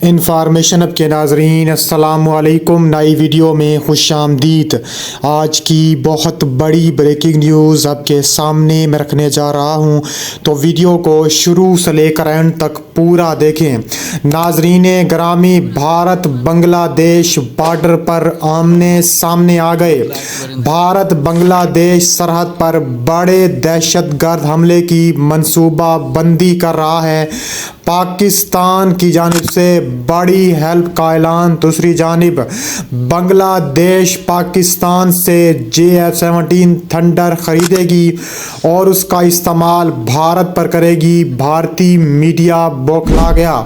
Information اب کے ناظرین السلام علیکم، نئی ویڈیو میں خوش آمدید۔ آج کی بہت بڑی بریکنگ نیوز آپ کے سامنے میں رکھنے جا رہا ہوں، تو ویڈیو کو شروع سے لے کر اینڈ تک پورا دیکھیں۔ ناظرین گرامی، بھارت بنگلہ دیش بارڈر پر آمنے سامنے آ گئے۔ بھارت بنگلہ دیش سرحد پر بڑے دہشت گرد حملے کی منصوبہ بندی کر رہا ہے۔ پاکستان کی جانب سے بڑی ہیلپ کا اعلان۔ دوسری جانب بنگلہ دیش پاکستان سے JF-17 تھنڈر خریدے گی اور اس کا استعمال بھارت پر کرے گی۔ بھارتی میڈیا بوکھلا گیا۔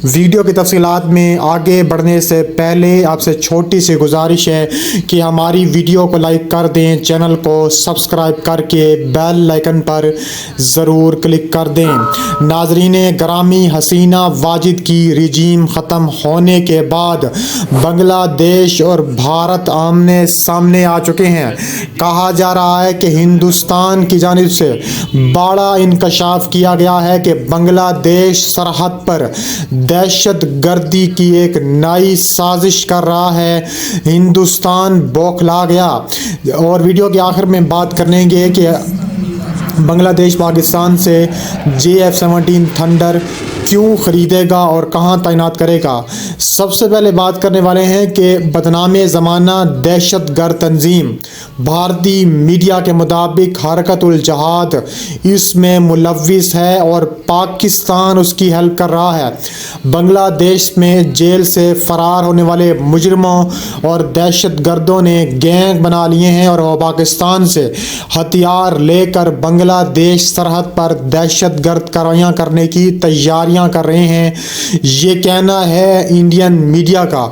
ویڈیو کی تفصیلات میں آگے بڑھنے سے پہلے آپ سے چھوٹی سی گزارش ہے کہ ہماری ویڈیو کو لائک کر دیں، چینل کو سبسکرائب کر کے بیل آئیکن پر ضرور کلک کر دیں۔ ناظرین گرامی، حسینہ واجد کی رجیم ختم ہونے کے بعد بنگلہ دیش اور بھارت آمنے سامنے آ چکے ہیں۔ کہا جا رہا ہے کہ ہندوستان کی جانب سے بڑا انکشاف کیا گیا ہے کہ بنگلہ دیش سرحد پر دہشت گردی کی ایک نئی سازش کر رہا ہے۔ ہندوستان بوکھلا گیا اور ویڈیو کے آخر میں بات کریں گے کہ بنگلہ دیش پاکستان سے JF-17 تھنڈر کیوں خریدے گا اور کہاں تعینات کرے گا۔ سب سے پہلے بات کرنے والے ہیں کہ بدنام زمانہ دہشت گرد تنظیم بھارتی میڈیا کے مطابق حرکت الجہاد اس میں ملوث ہے اور پاکستان اس کی ہیلپ کر رہا ہے۔ بنگلہ دیش میں جیل سے فرار ہونے والے مجرموں اور دہشت گردوں نے گینگ بنا لیے ہیں اور وہ پاکستان سے ہتھیار لے کر بنگلہ دیش سرحد پر دہشت گرد کارروائیاں کرنے کی تیاریاں کر رہے ہیں۔ یہ کہنا ہے انڈین میڈیا کا،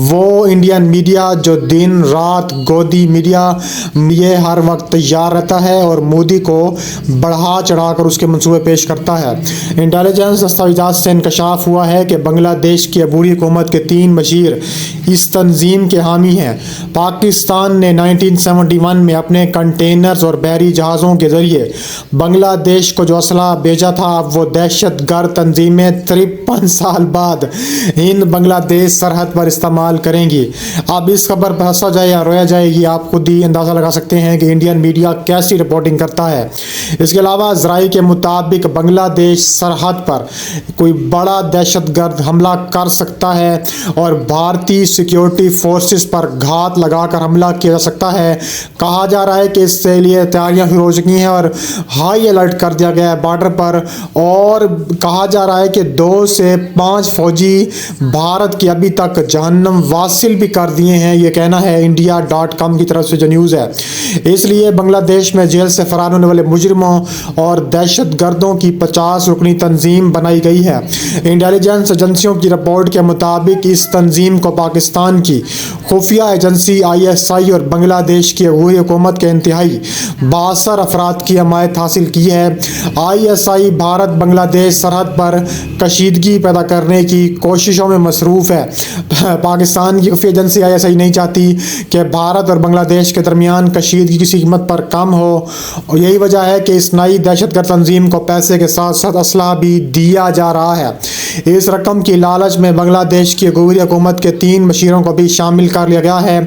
وہ انڈین میڈیا جو دن رات گودی میڈیا یہ ہر وقت تیار رہتا ہے اور مودی کو بڑھا چڑھا کر اس کے منصوبے پیش کرتا ہے۔ انٹیلیجنس دستاویزات سے انکشاف ہوا ہے کہ بنگلہ دیش کی عبوری حکومت کے 3 مشیر اس تنظیم کے حامی ہیں۔ پاکستان نے 1971 میں اپنے کنٹینرز اور بحری جہازوں کے ذریعے بنگلہ دیش کو جو اسلحہ بھیجا تھا، اب وہ دہشت گرد تنظیمیں 53 سال بعد ہند بنگلہ دیش سرحد پر استعمال کریں گی۔ اب اس خبر پر ہنسا جائے یا رویا جائے، یہ آپ خود ہی اندازہ لگا سکتے ہیں کہ انڈین میڈیا کیسی رپورٹنگ کرتا ہے۔ اس کے علاوہ ذرائع کے مطابق بنگلہ دیش سرحد پر کوئی بڑا دہشت گرد حملہ کر سکتا ہے اور بھارتی سیکیورٹی فورسز پر گھات لگا کر حملہ کیا جا سکتا ہے۔ کہا جا رہا ہے کہ اس سے لیے تیاریاں شروع ہو چکی ہیں اور ہائی الرٹ کر دیا گیا ہے بارڈر پر، اور کہا جا رہا ہے کہ 2 سے 5 فوجی بھارت کی ابھی تک جہنم واصل بھی کر دیے ہیں۔ یہ کہنا ہے India.com کی طرف سے جو نیوز ہے۔ اس لیے بنگلہ دیش میں جیل سے فرار ہونے والے مجرموں اور دہشت گردوں کی 50 رکنی تنظیم بنائی گئی ہے۔ انٹیلیجنس ایجنسیوں کی رپورٹ کے مطابق اس تنظیم کو پاکستان کی خفیہ ایجنسی ISI اور بنگلہ دیش کی عبوری حکومت کے انتہائی بااثر افراد کی حمایت حاصل کی ہے۔ ISI بھارت بنگلہ دیش سرحد پر کشیدگی پیدا کرنے کی کوششوں میں مصروف ہے۔ پاکستان کی خفیہ ایجنسی ISI نہیں چاہتی کہ بھارت اور بنگلہ دیش کے درمیان کشیدگی کسی قیمت پر کم ہو، اور یہی وجہ ہے کہ اس نئی دہشت گرد تنظیم کو پیسے کے ساتھ ساتھ اسلحہ بھی دیا جا رہا ہے۔ اس رقم کی لالچ میں بنگلہ دیش کی عبوری حکومت کے 3 مشیروں کو بھی شامل کر لیا گیا ہے،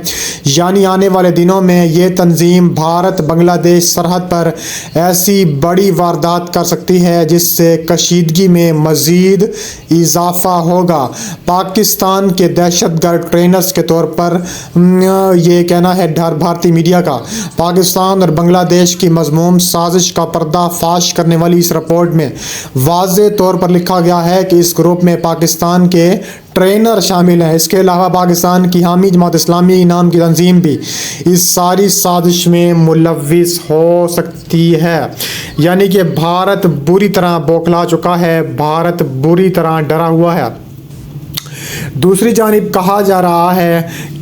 یعنی آنے والے دنوں میں یہ تنظیم بھارت بنگلہ دیش سرحد پر ایسی بڑی واردات کر سکتی ہے جس سے کشیدگی میں مزید اضافہ ہوگا۔ پاکستان کے دہشت گرد ٹرینرز کے طور پر یہ کہنا ہے بھارتی میڈیا کا۔ پاکستان اور بنگلہ دیش کی مذموم سازش کا پردہ فاش کرنے والی اس رپورٹ میں واضح طور پر لکھا گیا ہے کہ اس گروپ میں پاکستان کے ٹرینر شامل ہیں۔ اس کے علاوہ پاکستان کی حامی جماعت اسلامی نام کی تنظیم بھی اس ساری سازش میں ملوث ہو سکتی ہے۔ یعنی کہ بھارت بری طرح بوکھلا چکا ہے، بھارت بری طرح ڈرا ہوا ہے۔ دوسری جانب کہا جا رہا ہے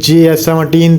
JF-17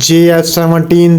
JF-17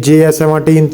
JF-17